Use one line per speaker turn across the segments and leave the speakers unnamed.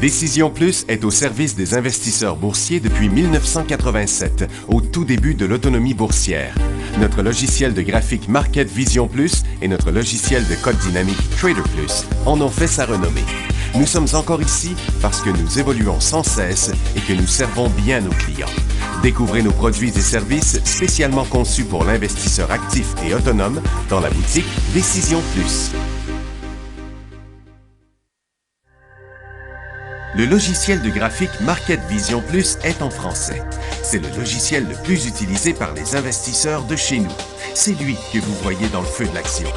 Décision Plus est au service des investisseurs boursiers depuis 1987, au tout début de l'autonomie boursière. Notre logiciel de graphique Market Vision Plus et notre logiciel de code dynamique Trader Plus en ont fait sa renommée. Nous sommes encore ici parce que nous évoluons sans cesse et que nous servons bien nos clients. Découvrez nos produits et services spécialement conçus pour l'investisseur actif et autonome dans la boutique Décision Plus. Le logiciel de graphique Market Vision Plus est en français. C'est le logiciel le plus utilisé par les investisseurs de chez nous. C'est lui que vous voyez dans le feu de l'action.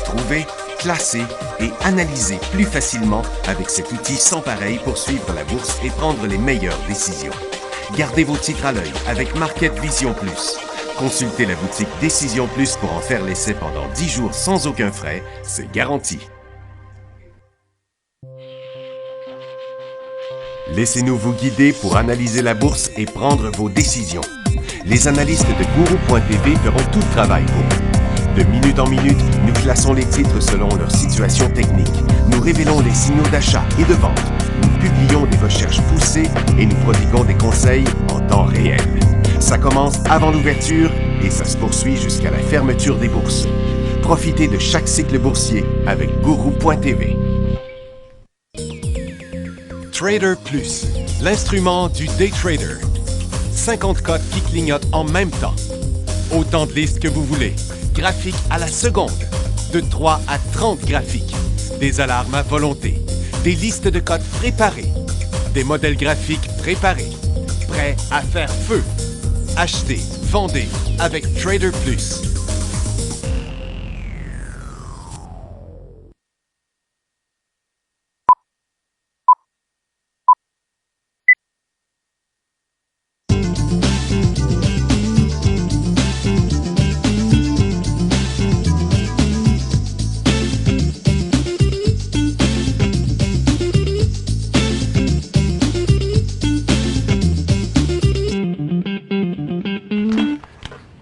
Trouvez, classez et analysez plus facilement avec cet outil sans pareil pour suivre la bourse et prendre les meilleures décisions. Gardez vos titres à l'œil avec Market Vision Plus. Consultez la boutique Décision Plus pour en faire l'essai pendant 10 jours sans aucun frais, c'est garanti. Laissez-nous vous guider pour analyser la bourse et prendre vos décisions. Les analystes de Guru.tv feront tout le travail pour vous. De minute en minute, nous classons les titres selon leur situation technique. Nous révélons les signaux d'achat et de vente. Nous publions des recherches poussées et nous prodiguons des conseils en temps réel. Ça commence avant l'ouverture et ça se poursuit jusqu'à la fermeture des bourses. Profitez de chaque cycle boursier avec Guru.tv. Trader Plus, l'instrument du day trader. 50 cotes qui clignotent en même temps. Autant de listes que vous voulez. Graphiques à la seconde. De 3 à 30 graphiques. Des alarmes à volonté. Des listes de cotes préparées. Des modèles graphiques préparés. Prêts à faire feu. Achetez, vendez avec Trader Plus.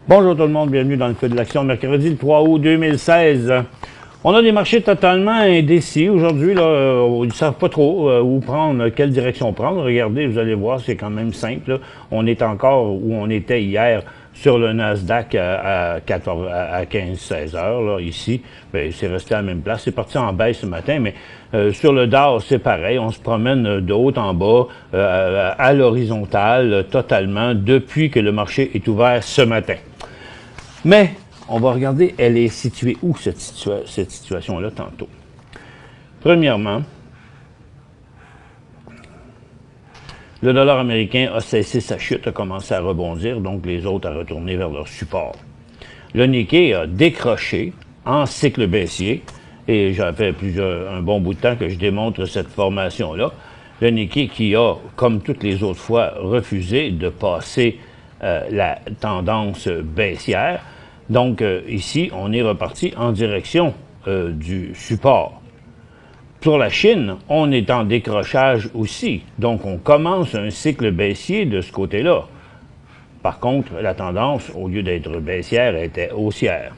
Bonjour tout le monde, bienvenue dans le feu de l'action, mercredi le 3 août 2016. On a des marchés totalement indécis. Aujourd'hui, là, ils ne savent pas trop où prendre, quelle direction prendre. Regardez, vous allez voir, c'est quand même simple. Là. On est encore où on était hier sur le Nasdaq à 15-16 heures, là, ici. Bien, c'est resté à la même place. C'est parti en baisse ce matin, mais sur le Dow, c'est pareil. On se promène de haut en bas, à l'horizontale, totalement, depuis que le marché est ouvert ce matin. Mais, on va regarder, elle est située où, cette situation-là, tantôt. Premièrement, le dollar américain a cessé sa chute, a commencé à rebondir, donc les autres à retourner vers leur support. Le Nikkei a décroché en cycle baissier, et ça fait un bon bout de temps que je démontre cette formation-là. Le Nikkei qui a, comme toutes les autres fois, refusé de passer la tendance baissière. Donc, ici, on est reparti en direction du support. Pour la Chine, on est en décrochage aussi. Donc, on commence un cycle baissier de ce côté-là. Par contre, la tendance, au lieu d'être baissière, était haussière.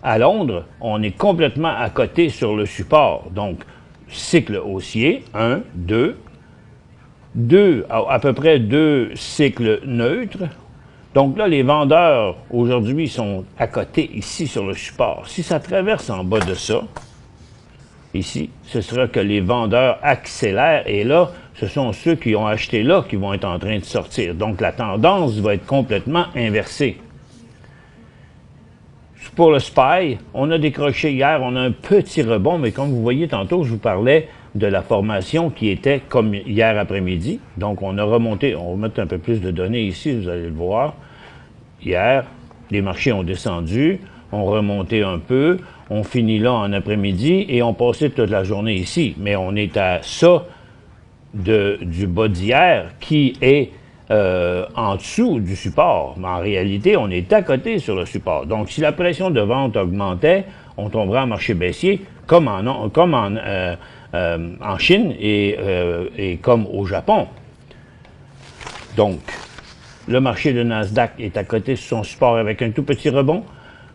À Londres, on est complètement à côté sur le support. Donc, cycle haussier, 1, 2, à peu près 2 cycles neutres. Donc là, les vendeurs, aujourd'hui, sont à côté, ici, sur le support. Si ça traverse en bas de ça, ici, ce sera que les vendeurs accélèrent. Et là, ce sont ceux qui ont acheté là qui vont être en train de sortir. Donc, la tendance va être complètement inversée. Pour le SPY, on a décroché hier, on a un petit rebond, mais comme vous voyez tantôt, je vous parlais de la formation qui était comme hier après-midi. Donc, on a remonté, on va mettre un peu plus de données ici, vous allez le voir. Hier, les marchés ont descendu, ont remonté un peu, on finit là en après-midi et on passait toute la journée ici. Mais on est à ça du bas d'hier qui est en dessous du support. Mais en réalité, on est à côté sur le support. Donc, si la pression de vente augmentait, on tomberait en marché baissier, comme en Chine et comme au Japon. Donc, le marché de Nasdaq est à côté sur son support avec un tout petit rebond.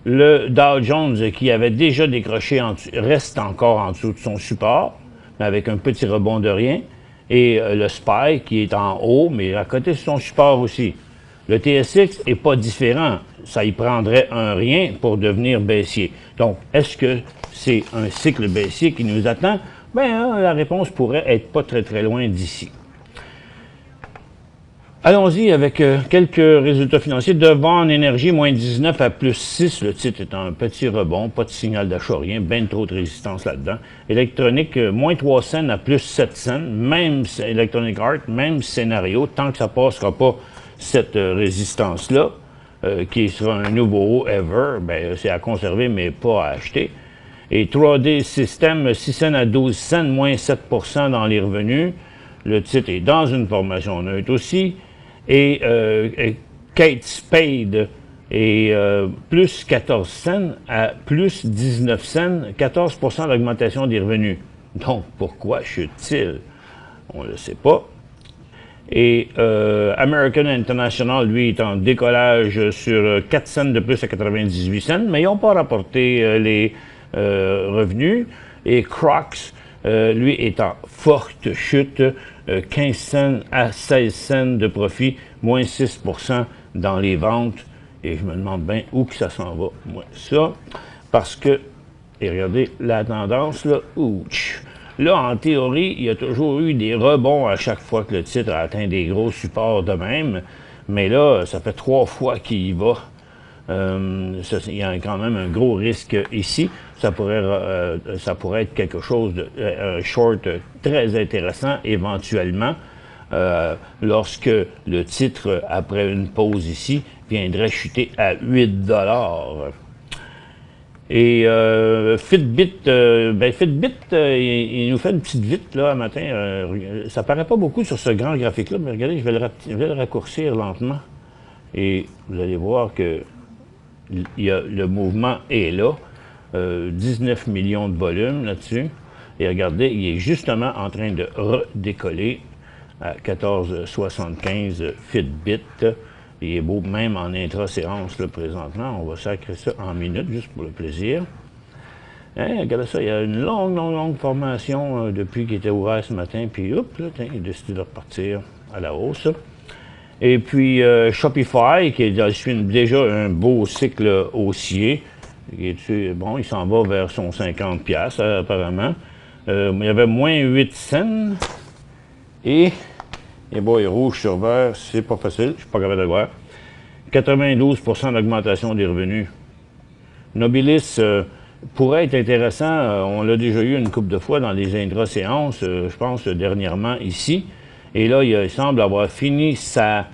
Le Dow Jones, qui avait déjà décroché, reste encore en dessous de son support. avec un petit rebond de rien. Et le SPY qui est en haut, mais à côté de son support aussi. Le TSX n'est pas différent. Ça y prendrait un rien pour devenir baissier. Donc, est-ce que c'est un cycle baissier qui nous attend? Bien, la réponse pourrait être pas très très loin d'ici. Allons-y avec quelques résultats financiers. Devon Énergie, moins 19 à plus 6. Le titre est un petit rebond, pas de signal d'achat, rien, bien trop de résistance là-dedans. Électronique, moins 3 cents à plus 7 cents. Même Electronic Arts, même scénario, tant que ça ne passera pas cette résistance-là, qui sera un nouveau haut ever, ben, c'est à conserver, mais pas à acheter. Et 3D System, 6 cents à 12 cents, moins 7 % dans les revenus. Le titre est dans une formation neutre aussi. Et Kate Spade est plus 14 cents à plus 19 cents, 14 % d'augmentation des revenus. Donc, pourquoi chute-t-il? On ne le sait pas. Et American International, lui, est en décollage sur 4 cents de plus à 98 cents, mais ils n'ont pas rapporté les revenus. Et Crocs, lui, est en forte chute, 15 cents à 16 cents de profit, moins 6 % dans les ventes. Et je me demande bien où que ça s'en va, moi, ça, parce que, et regardez la tendance, là, ouch. Là, en théorie, il y a toujours eu des rebonds à chaque fois que le titre a atteint des gros supports de même, mais là, ça fait 3 fois qu'il y va. Il y a quand même un gros risque ici. Ça pourrait être quelque chose de un short très intéressant éventuellement lorsque le titre, après une pause ici, viendrait chuter à 8 $. Et Fitbit, il nous fait une petite vite là, un matin. Ça paraît pas beaucoup sur ce grand graphique-là, mais regardez, je vais le raccourcir lentement. Et vous allez voir que le mouvement est là. 19 millions de volume là-dessus. Et regardez, il est justement en train de redécoller à 14,75 Fitbit. Il est beau même en intra-séance là, présentement. On va sacrer ça en minutes, juste pour le plaisir. Hein, regardez ça, il y a une longue formation depuis qu'il était ouvert ce matin. Puis, hop, là, il a décidé de repartir à la hausse. Et puis, Shopify, qui suit déjà un beau cycle haussier. Bon, il s'en va vers son 50$, apparemment. Il y avait moins 8 cents. Et bon, il est rouge sur vert, c'est pas facile, je suis pas capable de le voir. 92 % d'augmentation des revenus. Nobilis pourrait être intéressant, on l'a déjà eu une couple de fois dans les intra-séances, je pense dernièrement ici. Et là, il semble avoir fini sa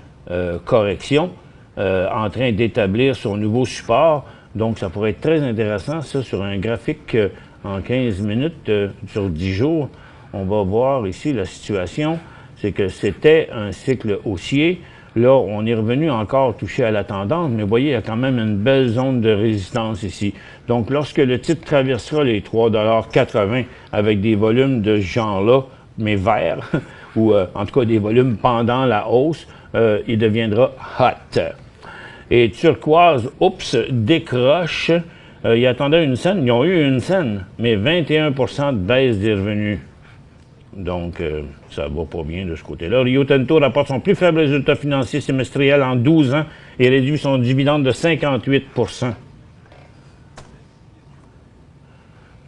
correction, en train d'établir son nouveau support. Donc, ça pourrait être très intéressant, ça, sur un graphique en 15 minutes, sur 10 jours. On va voir ici la situation. C'est que c'était un cycle haussier. Là, on est revenu encore touché à la tendance, mais vous voyez, il y a quand même une belle zone de résistance ici. Donc, lorsque le titre traversera les 3,80 $ avec des volumes de ce genre-là, mais verts, ou en tout cas des volumes pendant la hausse, il deviendra hot. Et Turquoise, décroche. Ils attendaient une scène, ils ont eu une scène, mais 21 % de baisse des revenus. Donc, ça va pas bien de ce côté-là. Rio Tinto rapporte son plus faible résultat financier semestriel en 12 ans et réduit son dividende de 58 %.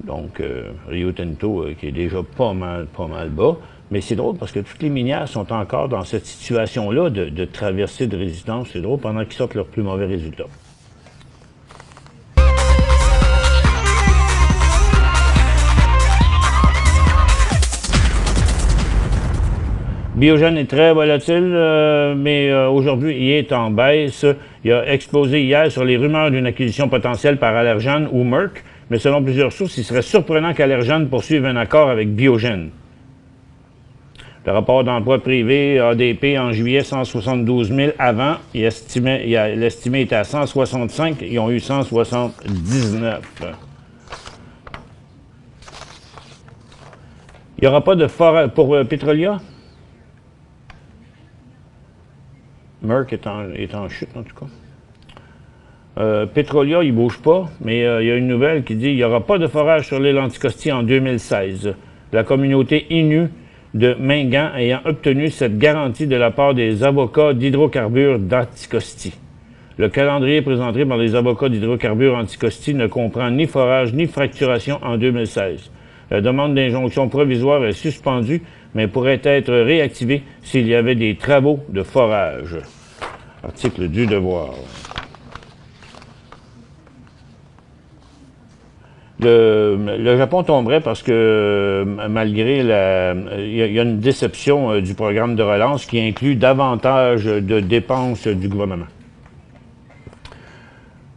Donc, Rio Tinto, qui est déjà pas mal bas. Mais c'est drôle parce que toutes les minières sont encore dans cette situation-là de traversée de résistance. C'est drôle pendant qu'ils sortent leurs plus mauvais résultats. Biogen est très volatile, mais aujourd'hui, il est en baisse. Il a explosé hier sur les rumeurs d'une acquisition potentielle par Allergan ou Merck, mais selon plusieurs sources, il serait surprenant qu'Allergan poursuive un accord avec Biogen. Le rapport d'emploi privé ADP en juillet, 172 000 avant. L'estimé était à 165. Ils ont eu 179. Il n'y aura pas de forage pour Petrolia? Merck est en chute, en tout cas. Petrolia, il ne bouge pas, mais il y a une nouvelle qui dit qu'il n'y aura pas de forage sur l'île Anticosti en 2016. la communauté Innu de Mingan ayant obtenu cette garantie de la part des avocats d'hydrocarbures d'Anticosti. Le calendrier présenté par les avocats d'hydrocarbures Anticosti ne comprend ni forage ni fracturation en 2016. La demande d'injonction provisoire est suspendue, mais pourrait être réactivée s'il y avait des travaux de forage. Article du Devoir. Le Japon tomberait parce que, malgré il y a une déception du programme de relance qui inclut davantage de dépenses du gouvernement.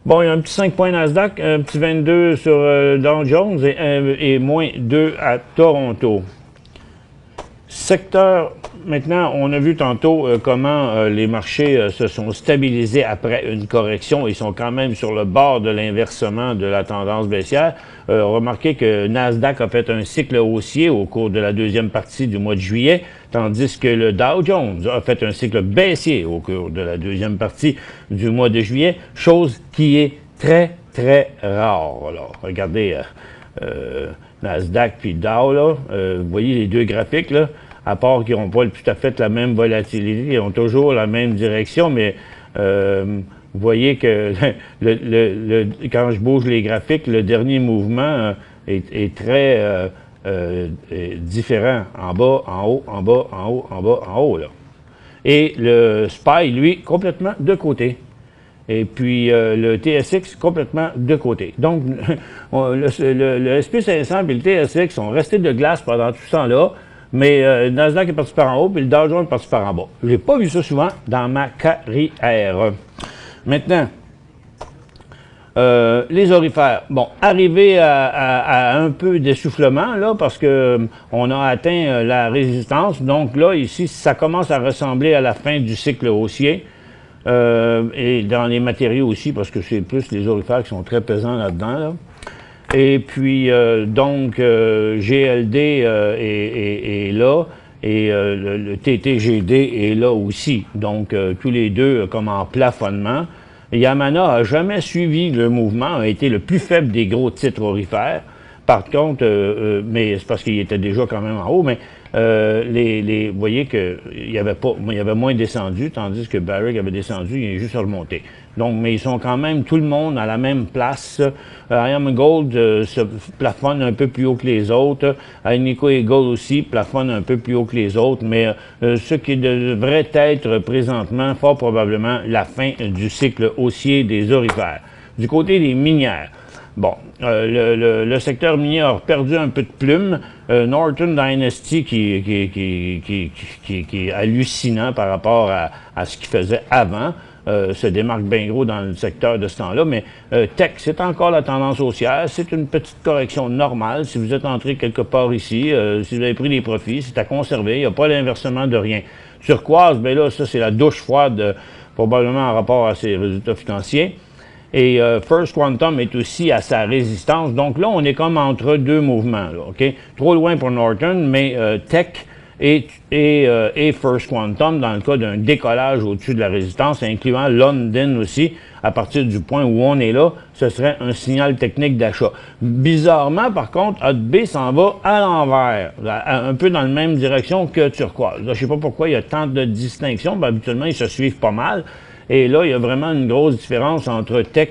Bon, il y a un petit 5 points Nasdaq, un petit 22 sur Dow Jones et moins 2 à Toronto. Secteur, maintenant, on a vu tantôt comment les marchés se sont stabilisés après une correction. Ils sont quand même sur le bord de l'inversement de la tendance baissière. Remarquez que Nasdaq a fait un cycle haussier au cours de la deuxième partie du mois de juillet, tandis que le Dow Jones a fait un cycle baissier au cours de la deuxième partie du mois de juillet, chose qui est très, très rare. Alors, regardez Nasdaq puis Dow, là, vous voyez les deux graphiques, là, à part qu'ils n'ont pas tout à fait la même volatilité, ils ont toujours la même direction, mais vous voyez que quand je bouge les graphiques, le dernier mouvement est très différent. En bas, en haut, en bas, en haut, en bas, en haut, là. Et le SPY, lui, complètement de côté. Et puis le TSX complètement de côté. Donc, le SP500 et le TSX sont restés de glace pendant tout ce temps-là, mais le Nasdaq est parti par en haut, puis le Dow Jones est parti par en bas. Je n'ai pas vu ça souvent dans ma carrière. Maintenant, les orifères. Bon, arrivé à un peu d'essoufflement, là, parce que on a atteint la résistance. Donc là, ici, ça commence à ressembler à la fin du cycle haussier. Et dans les matériaux aussi, parce que c'est plus les orifères qui sont très pesants là-dedans, là. Et puis, donc, GLD est là, et le TTGD est là aussi. Donc, tous les deux comme en plafonnement. Yamana n'a jamais suivi le mouvement, a été le plus faible des gros titres orifères. Par contre, mais c'est parce qu'il était déjà quand même en haut, mais vous voyez qu'il y avait moins descendu, tandis que Barrick avait descendu, il est juste remonté. Donc, mais ils sont quand même tout le monde à la même place. IAM Gold se plafonne un peu plus haut que les autres. Agnico Eagle aussi plafonne un peu plus haut que les autres, mais ce qui devrait être présentement, fort probablement, la fin du cycle haussier des orifères. Du côté des minières, bon, le secteur minier a perdu un peu de plume. Northern Dynasty qui est hallucinant par rapport à ce qu'il faisait avant. Se démarque bien gros dans le secteur de ce temps-là, mais Tech, c'est encore la tendance haussière, c'est une petite correction normale. Si vous êtes entré quelque part ici, si vous avez pris des profits, c'est à conserver, il n'y a pas d'inversement de rien. Turquoise, bien là, ça c'est la douche froide, probablement en rapport à ses résultats financiers. Et First Quantum est aussi à sa résistance. Donc là, on est comme entre deux mouvements, là, OK? Trop loin pour Northern, mais Tech et First Quantum dans le cas d'un décollage au-dessus de la résistance, incluant London aussi, à partir du point où on est là, ce serait un signal technique d'achat. Bizarrement, par contre, HotB s'en va à l'envers, un peu dans la même direction que Turquoise. Là, je ne sais pas pourquoi il y a tant de distinctions, ben, habituellement, ils se suivent pas mal. Et là, il y a vraiment une grosse différence entre Tech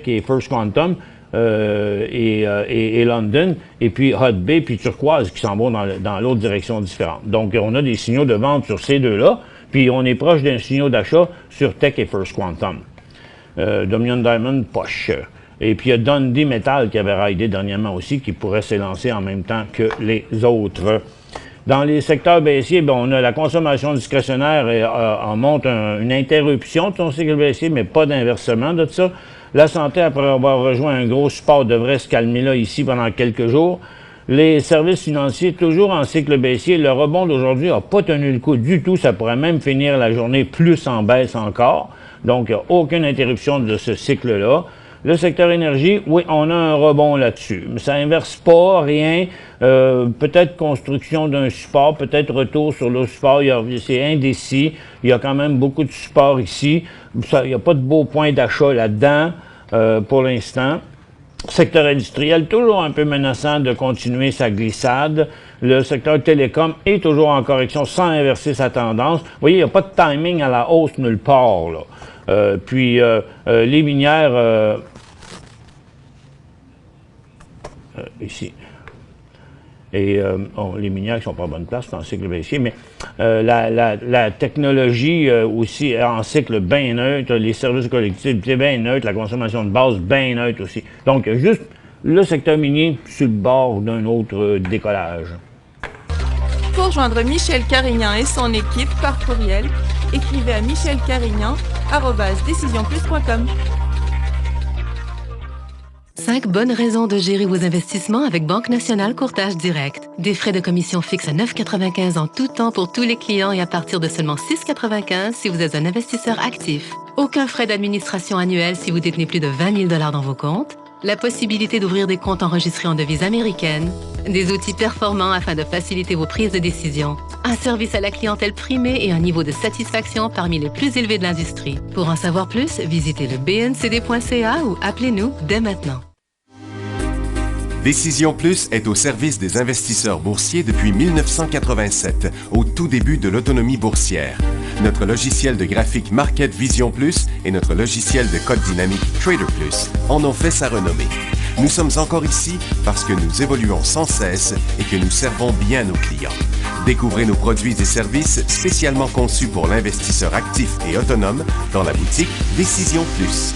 et First Quantum et London, et puis HotB puis Turquoise qui s'en vont dans l'autre direction différente. Donc, on a des signaux de vente sur ces deux-là, puis on est proche d'un signal d'achat sur Tech et First Quantum. Dominion Diamond, poche. Et puis, il y a Dundee Metal qui avait raidé dernièrement aussi, qui pourrait s'élancer en même temps que les autres. Dans les secteurs baissiers, ben, on a la consommation discrétionnaire en montre une interruption de son cycle baissier, mais pas d'inversement de ça. La santé, après avoir rejoint un gros support, devrait se calmer là, ici, pendant quelques jours. Les services financiers, toujours en cycle baissier. Le rebond d'aujourd'hui n'a pas tenu le coup du tout. Ça pourrait même finir la journée plus en baisse encore. Donc, il n'y a aucune interruption de ce cycle-là. Le secteur énergie, oui, on a un rebond là-dessus. Mais ça inverse pas, rien. Peut-être construction d'un support, peut-être retour sur le support. C'est indécis. Il y a quand même beaucoup de support ici. Il n'y a pas de beau point d'achat là-dedans pour l'instant. Secteur industriel, toujours un peu menaçant de continuer sa glissade. Le secteur télécom est toujours en correction sans inverser sa tendance. Vous voyez, il n'y a pas de timing à la hausse nulle part, là. Les minières... ici. Et les minières qui sont pas en bonne place, c'est en cycle baissier, mais la technologie aussi est en cycle bien neutre, les services de collectivité bien neutres, la consommation de base bien neutre aussi. Donc, juste le secteur minier sur le bord d'un autre décollage.
Pour rejoindre Michel Carignan et son équipe par courriel, écrivez à michelcarignan@decisionplus.com.
5 bonnes raisons de gérer vos investissements avec Banque Nationale Courtage Direct. Des frais de commission fixes à 9,95 en tout temps pour tous les clients et à partir de seulement 6,95 si vous êtes un investisseur actif. Aucun frais d'administration annuel si vous détenez plus de 20 000 $ dans vos comptes. La possibilité d'ouvrir des comptes enregistrés en devise américaine. Des outils performants afin de faciliter vos prises de décision. Un service à la clientèle primé et un niveau de satisfaction parmi les plus élevés de l'industrie. Pour en savoir plus, visitez le bncd.ca ou appelez-nous dès maintenant.
Décision Plus est au service des investisseurs boursiers depuis 1987, au tout début de l'autonomie boursière. Notre logiciel de graphique Market Vision Plus et notre logiciel de code dynamique Trader Plus en ont fait sa renommée. Nous sommes encore ici parce que nous évoluons sans cesse et que nous servons bien nos clients. Découvrez nos produits et services spécialement conçus pour l'investisseur actif et autonome dans la boutique Décision Plus.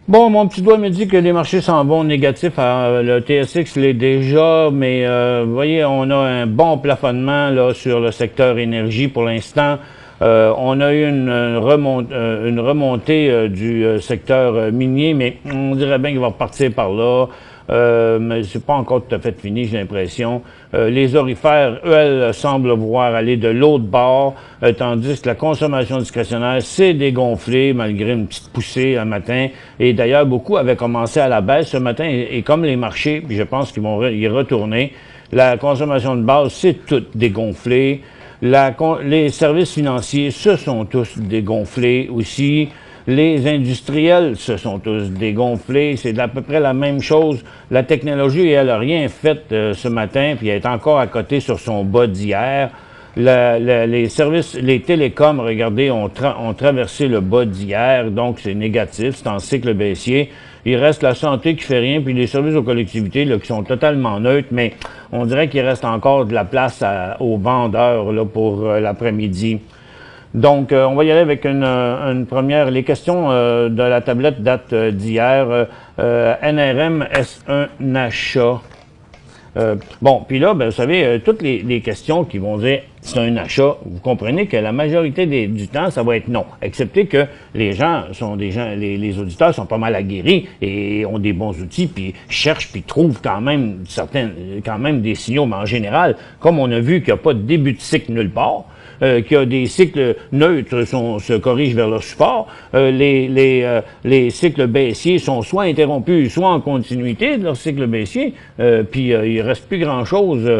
Bon, mon petit doigt me dit que les marchés s'en vont négatifs. Le TSX l'est déjà, mais vous voyez, on a un bon plafonnement là sur le secteur énergie pour l'instant. On a eu une remontée du secteur minier, mais on dirait bien qu'il va repartir par là. Mais c'est pas encore tout à fait fini, j'ai l'impression. Les orifères, elles, semblent vouloir aller de l'autre bord, tandis que la consommation discrétionnaire s'est dégonflée malgré une petite poussée un matin. Et d'ailleurs, beaucoup avaient commencé à la baisse ce matin, et comme les marchés, puis je pense qu'ils vont y retourner, la consommation de base s'est toute dégonflée. Les services financiers se sont tous dégonflés aussi. Les industriels se sont tous dégonflés. C'est à peu près la même chose. La technologie, elle n'a rien fait ce matin, puis elle est encore à côté sur son bas d'hier. Les services, les télécoms, regardez, ont traversé le bas d'hier, donc c'est négatif, c'est en cycle baissier. Il reste la santé qui fait rien, puis les services aux collectivités là, qui sont totalement neutres, mais on dirait qu'il reste encore de la place aux vendeurs là, pour l'après-midi. Donc, on va y aller avec une première. Les questions de la tablette datent d'hier. NRM, est-ce un achat? Bon, puis là, ben, vous savez, toutes les questions qui vont dire c'est un achat, vous comprenez que la majorité du temps, ça va être non. Excepté que les auditeurs sont pas mal aguerris et ont des bons outils, puis cherchent, puis trouvent quand même des signaux, mais en général, comme on a vu qu'il n'y a pas de début de cycle nulle part, qu'il y a des cycles neutres se corrigent vers leur support. Les cycles baissiers sont soit interrompus, soit en continuité de leur cycle baissier. Puis il reste plus grand-chose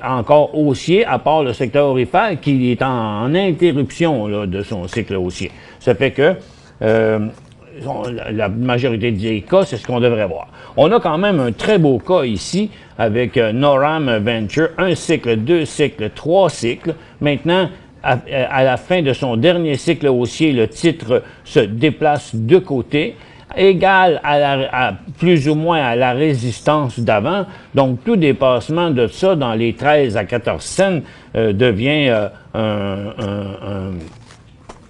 encore haussier, à part le secteur aurifère qui est en interruption là, de son cycle haussier. Ça fait que la majorité des cas, c'est ce qu'on devrait voir. On a quand même un très beau cas ici avec Noram Venture, 1 cycle, 2 cycles, 3 cycles. Maintenant, à la fin de son dernier cycle haussier, le titre se déplace de côté, égal à plus ou moins à la résistance d'avant. Donc, tout dépassement de ça dans les 13 à 14 cents devient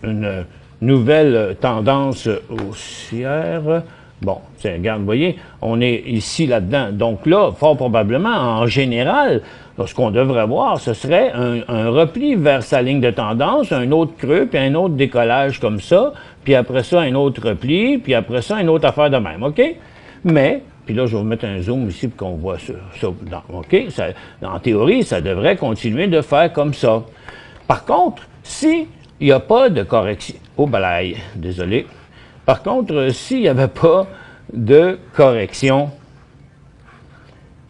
une nouvelle tendance haussière. Bon, regarde, vous voyez, on est ici là-dedans. Donc là, fort probablement, en général, ce qu'on devrait voir, ce serait un repli vers sa ligne de tendance, un autre creux, puis un autre décollage comme ça, puis après ça, un autre repli, puis après ça, une autre affaire de même, OK? Mais, puis là, je vais vous mettre un zoom ici pour qu'on voit ça OK? En théorie, ça devrait continuer de faire comme ça. Par contre, si il n'y a pas de correction... Oh, balaye, désolé. Par contre, s'il n'y avait pas de correction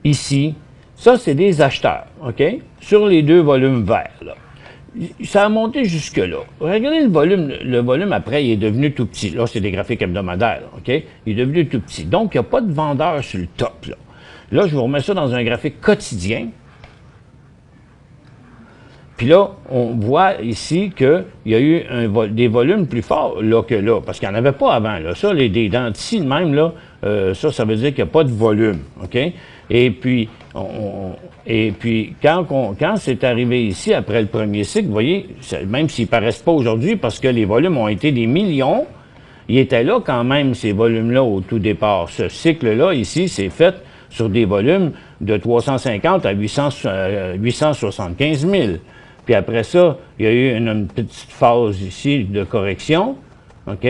ici, Ça, c'est des acheteurs, OK? Sur les 2 volumes verts, là. Ça a monté jusque-là. Regardez le volume après, il est devenu tout petit. Là, c'est des graphiques hebdomadaires, OK? Il est devenu tout petit. Donc, il n'y a pas de vendeur sur le top, là. Là, je vous remets ça dans un graphique quotidien. Puis là, on voit ici qu'il y a eu des volumes plus forts là que là, parce qu'il n'y en avait pas avant. Là. Ça, des dents ici, même, là, ça veut dire qu'il n'y a pas de volume, OK? Et puis, quand c'est arrivé ici, après le premier cycle, vous voyez, même s'ils ne paraissent pas aujourd'hui, parce que les volumes ont été des millions, ils étaient là quand même, ces volumes-là, au tout départ. Ce cycle-là, ici, c'est fait sur des volumes de 350 à 875 000. Puis après ça, il y a eu une petite phase ici de correction, OK?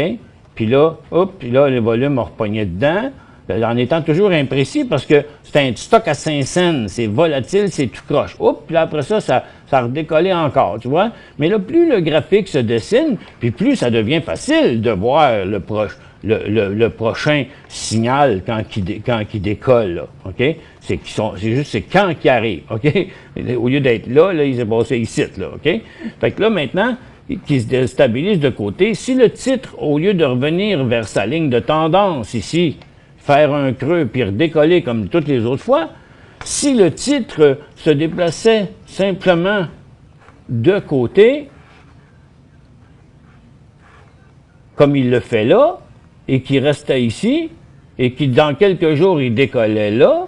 Puis là, les volumes ont repogné dedans, en étant toujours imprécis parce que c'est un stock à 5 cents, c'est volatile, c'est tout croche. Puis là, après ça, ça a redécollé encore, tu vois? Mais là, plus le graphique se dessine, puis plus ça devient facile de voir le prochain signal quand il décolle, là, OK? C'est quand qu'il arrive, OK? Au lieu d'être là, il s'est passé ici, là, OK? Fait que là, maintenant, qui se stabilise de côté, si le titre, au lieu de revenir vers sa ligne de tendance ici, faire un creux puis redécoller comme toutes les autres fois, si le titre se déplaçait simplement de côté, comme il le fait là, et qui restait ici, et qui, dans quelques jours, il décollait là,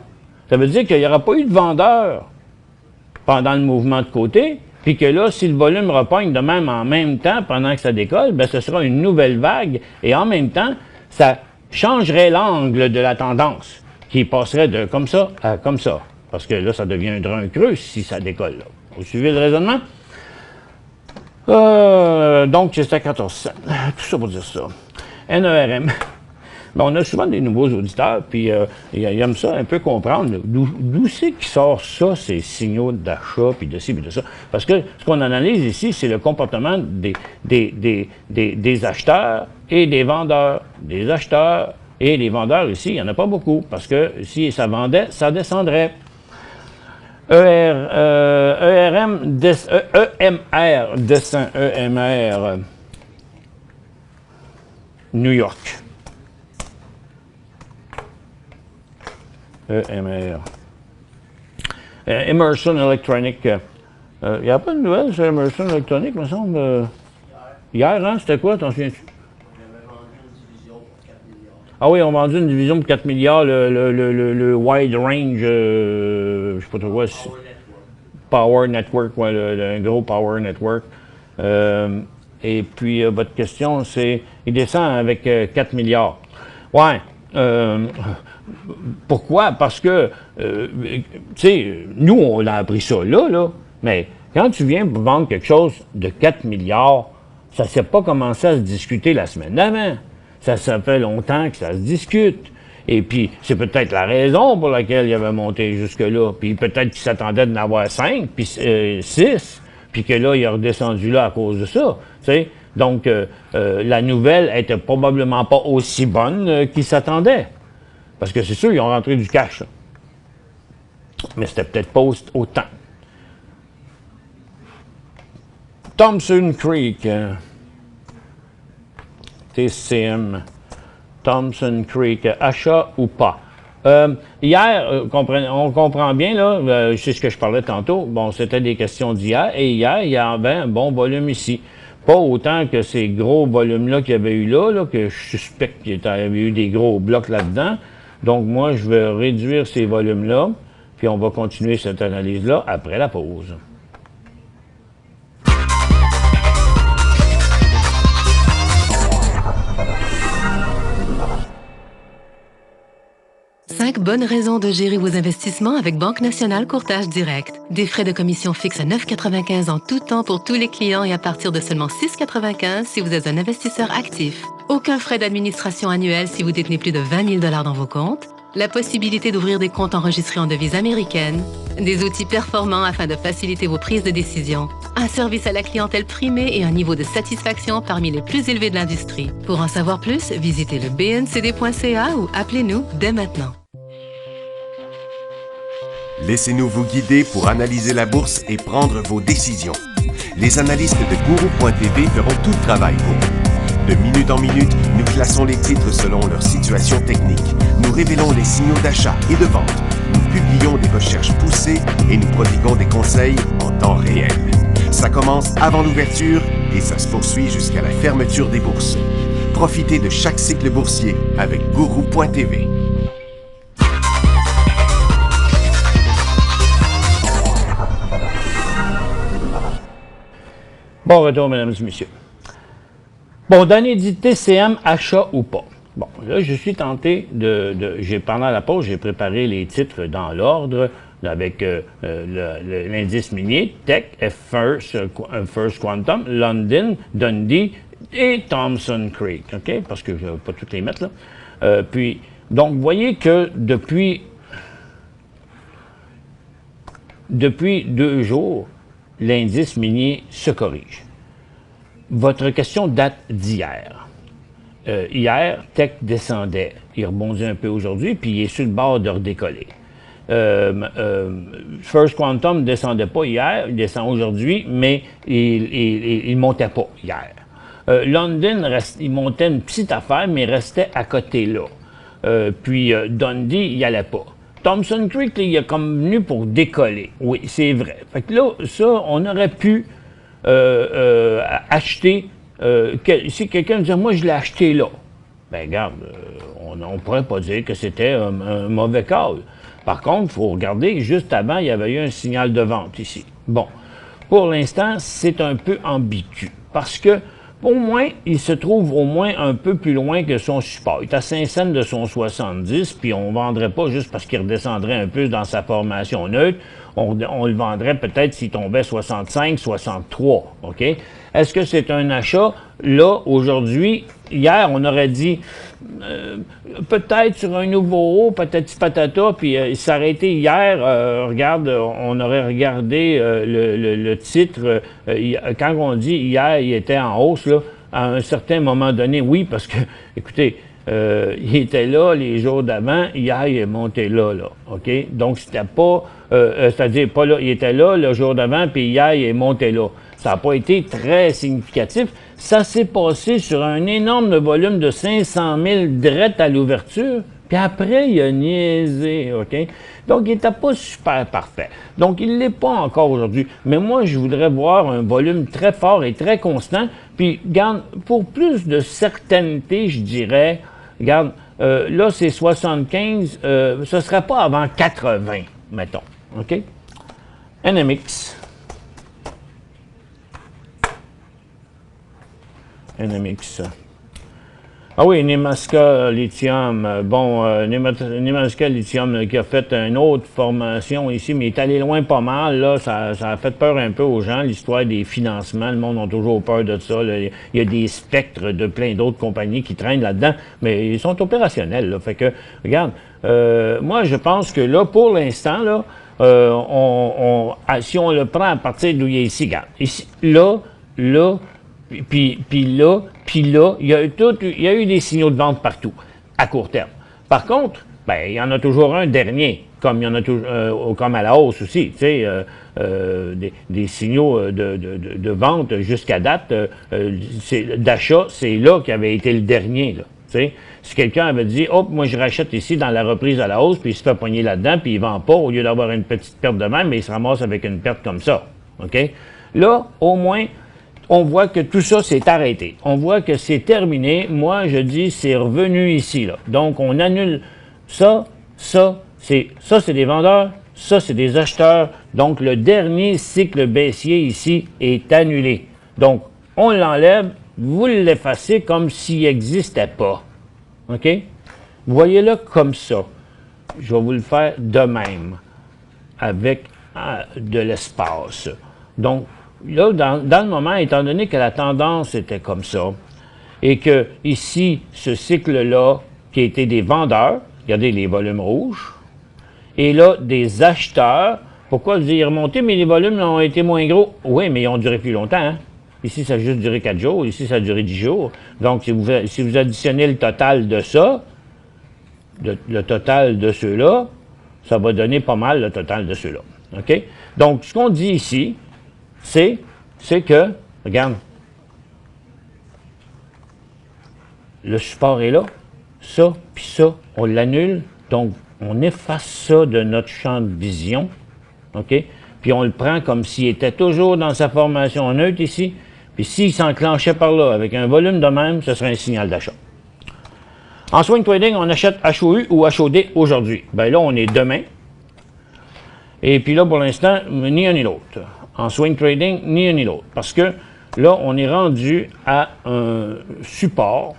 ça veut dire qu'il n'y aura pas eu de vendeur pendant le mouvement de côté, puis que là, si le volume repogne de même en même temps pendant que ça décolle, bien, ce sera une nouvelle vague, et en même temps, ça changerait l'angle de la tendance, qui passerait de comme ça à comme ça, parce que là, ça deviendra un creux si ça décolle là. Vous suivez le raisonnement? Donc, c'est à 14 cents. Tout ça pour dire ça. NERM. Ben, on a souvent des nouveaux auditeurs, puis ils aiment ça un peu comprendre d'où c'est qui sort ça, ces signaux d'achat, puis de ci, puis de ça. Parce que ce qu'on analyse ici, c'est le comportement des acheteurs et des vendeurs. Des acheteurs et les vendeurs ici, il n'y en a pas beaucoup, parce que si ça vendait, ça descendrait. EMR descend, EMR New York. EMR. Emerson Electronic. Il n'y a pas de nouvelles sur Emerson Electronic, me semble. Hier, hein? C'était quoi, t'en souviens-tu? Ah oui, on a vendu une division pour 4 milliards, le wide range, je sais pas trop quoi. Power Network, ouais, un gros Power Network. Et puis, votre question, c'est, il descend avec 4 milliards. Ouais. Pourquoi? Parce que, tu sais, nous, on a appris ça là, mais quand tu viens pour vendre quelque chose de 4 milliards, ça ne s'est pas commencé à se discuter la semaine d'avant. Ça fait longtemps que ça se discute. Et puis, c'est peut-être la raison pour laquelle il avait monté jusque-là. Puis peut-être qu'il s'attendait d'en avoir 5, puis 6, puis que là, il est redescendu là à cause de ça. Tu sais? Donc, la nouvelle était probablement pas aussi bonne qu'il s'attendait. Parce que c'est sûr, ils ont rentré du cash. Là. Mais c'était peut-être pas autant. Thompson Creek. TCM. Thompson Creek. Achat ou pas? Hier, on comprend bien, là, c'est ce que je parlais tantôt. Bon, c'était des questions d'hier. Et hier, il y avait un bon volume ici. Pas autant que ces gros volumes-là qu'il y avait eu là, que je suspecte qu'il y avait eu des gros blocs là-dedans. Donc, moi, je vais réduire ces volumes-là, puis on va continuer cette analyse-là après la pause.
Cinq bonnes raisons de gérer vos investissements avec Banque Nationale Courtage Direct. Des frais de commission fixes à 9,95 en tout temps pour tous les clients et à partir de seulement 6,95 si vous êtes un investisseur actif. Aucun frais d'administration annuel si vous détenez plus de 20 000 $ dans vos comptes. La possibilité d'ouvrir des comptes enregistrés en devise américaine. Des outils performants afin de faciliter vos prises de décision. Un service à la clientèle primé et un niveau de satisfaction parmi les plus élevés de l'industrie. Pour en savoir plus, visitez le bncd.ca ou appelez-nous dès maintenant.
Laissez-nous vous guider pour analyser la bourse et prendre vos décisions. Les analystes de Guru.tv feront tout le travail pour vous. De minute en minute, nous classons les titres selon leur situation technique. Nous révélons les signaux d'achat et de vente. Nous publions des recherches poussées et nous prodiguons des conseils en temps réel. Ça commence avant l'ouverture et ça se poursuit jusqu'à la fermeture des bourses. Profitez de chaque cycle boursier avec Guru.tv.
Bon retour, mesdames et messieurs. Bon, d'année dit TCM, achat ou pas? Bon, là, je suis tenté pendant la pause, j'ai préparé les titres dans l'ordre avec l'indice minier, Tech, First Quantum, London, Dundee et Thomson Creek, OK? Parce que je ne vais pas toutes les mettre, là. Donc, vous voyez que depuis 2 jours, l'indice minier se corrige. Votre question date d'hier. Hier, Tech descendait. Il rebondit un peu aujourd'hui, puis il est sur le bord de redécoller. First Quantum ne descendait pas hier, il descend aujourd'hui, mais il ne montait pas hier. London, il montait une petite affaire, mais restait à côté là. Dundee, il n'y allait pas. Thomson Creek, là, il est comme venu pour décoller. Oui, c'est vrai. Fait que là, ça, on aurait pu acheter. Si quelqu'un me disait, moi, je l'ai acheté là, ben regarde, on ne pourrait pas dire que c'était un mauvais call. Par contre, il faut regarder, juste avant, il y avait eu un signal de vente ici. Bon, pour l'instant, c'est un peu ambigu, parce que au moins, il se trouve au moins un peu plus loin que son support. Il est à 5 cents de son 70, puis on ne vendrait pas juste parce qu'il redescendrait un peu dans sa formation neutre. On le vendrait peut-être s'il tombait 65, 63, OK? Est-ce que c'est un achat? Là, aujourd'hui, hier, on aurait dit peut-être sur un nouveau haut, peut-être patata, puis il s'arrêtait hier. Regarde, on aurait regardé le titre. Quand on dit hier, il était en hausse, là, à un certain moment donné, oui, parce que, écoutez, il était là les jours d'avant, hier, il est monté là, OK? Donc, c'était pas, c'est-à-dire, pas là, il était là le jour d'avant, puis hier, il est monté là. Ça n'a pas été très significatif. Ça s'est passé sur un énorme volume de 500 000 drettes à l'ouverture, puis après, il a niaisé, OK? Donc, il n'était pas super parfait. Donc, il ne l'est pas encore aujourd'hui. Mais moi, je voudrais voir un volume très fort et très constant. Puis, regarde, pour plus de certaineté, je dirais, regarde, là, c'est 75, ce ne serait pas avant 80, mettons, OK? NMX. Ah oui, Nemaska Lithium. Bon, Nemaska Lithium qui a fait une autre formation ici, mais il est allé loin pas mal. Là, ça a fait peur un peu aux gens, l'histoire des financements. Le monde a toujours peur de ça. Là. Il y a des spectres de plein d'autres compagnies qui traînent là-dedans, mais ils sont opérationnels. Là. Fait que, regarde, moi, je pense que là, pour l'instant, là, si on le prend à partir d'où il est ici, regarde, ici, là, puis là, il y a eu des signaux de vente partout, à court terme. Par contre, ben, il y en a toujours un dernier, comme il y en a toujours, comme à la hausse aussi, tu sais, des signaux de vente jusqu'à date, d'achat, c'est là qui avait été le dernier, là, tu sais. Si quelqu'un avait dit, hop, moi je rachète ici dans la reprise à la hausse, puis il se fait pogner là-dedans, puis il vend pas, au lieu d'avoir une petite perte de même, mais il se ramasse avec une perte comme ça, OK? Là, au moins, on voit que tout ça s'est arrêté. On voit que c'est terminé. Moi, je dis, c'est revenu ici, là. Donc, on annule ça, c'est des vendeurs, ça, c'est des acheteurs. Donc, le dernier cycle baissier ici est annulé. Donc, on l'enlève, vous l'effacez comme s'il n'existait pas. OK? Voyez-le comme ça. Je vais vous le faire de même, avec de l'espace. Donc, là, dans le moment, étant donné que la tendance était comme ça, et que ici, ce cycle-là, qui était des vendeurs, regardez les volumes rouges, et là, des acheteurs, pourquoi vous dites remonter, mais les volumes ont été moins gros? Oui, mais ils ont duré plus longtemps, hein? Ici, ça a juste duré 4 jours, ici, ça a duré 10 jours. Donc, si vous additionnez le total de ça, le total de ceux-là, ça va donner pas mal le total de ceux-là. OK? Donc, ce qu'on dit ici, c'est que, regarde, le support est là, ça, puis ça, on l'annule, donc on efface ça de notre champ de vision, OK? Puis on le prend comme s'il était toujours dans sa formation neutre ici, puis s'il s'enclenchait par là avec un volume de même, ce serait un signal d'achat. En swing trading, on achète HOU ou HOD aujourd'hui. Bien là, on est demain. Et puis là, pour l'instant, ni un ni l'autre. En swing trading, ni un ni l'autre. Parce que là, on est rendu à un support,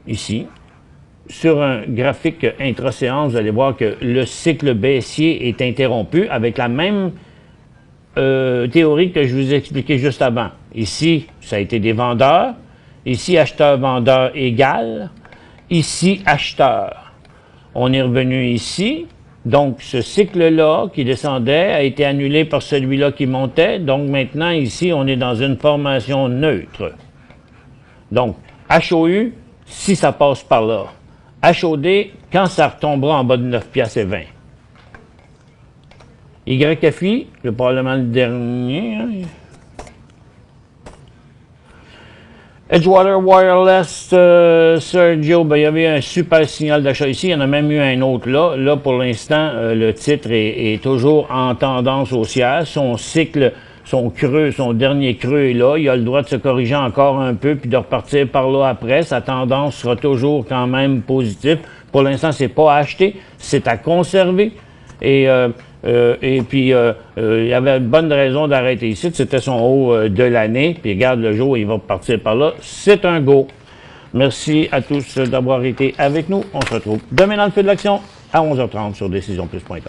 ici. Sur un graphique intra-séance, vous allez voir que le cycle baissier est interrompu avec la même théorie que je vous ai expliqué juste avant. Ici, ça a été des vendeurs. Ici, acheteur-vendeur égal. Ici, acheteur. On est revenu ici. Donc, ce cycle-là qui descendait a été annulé par celui-là qui montait. Donc, maintenant, ici, on est dans une formation neutre. Donc, HOU, si ça passe par là. HOD, quand ça retombera en bas de 9,20 $. YFI, c'est probablement le dernier. Hein? Edgewater Wireless, Sergio, ben, il y avait un super signal d'achat ici. Il y en a même eu un autre là. Là, pour l'instant, le titre est toujours en tendance haussière. Son cycle, son creux, son dernier creux est là. Il a le droit de se corriger encore un peu puis de repartir par là après. Sa tendance sera toujours quand même positive. Pour l'instant, c'est pas à acheter, c'est à conserver. Et puis, il y avait une bonne raison d'arrêter ici. C'était son haut de l'année. Puis, regarde, le jour, il va partir par là. C'est un go. Merci à tous d'avoir été avec nous. On se retrouve demain dans le feu de l'action à 11h30 sur DecisionPlus.com.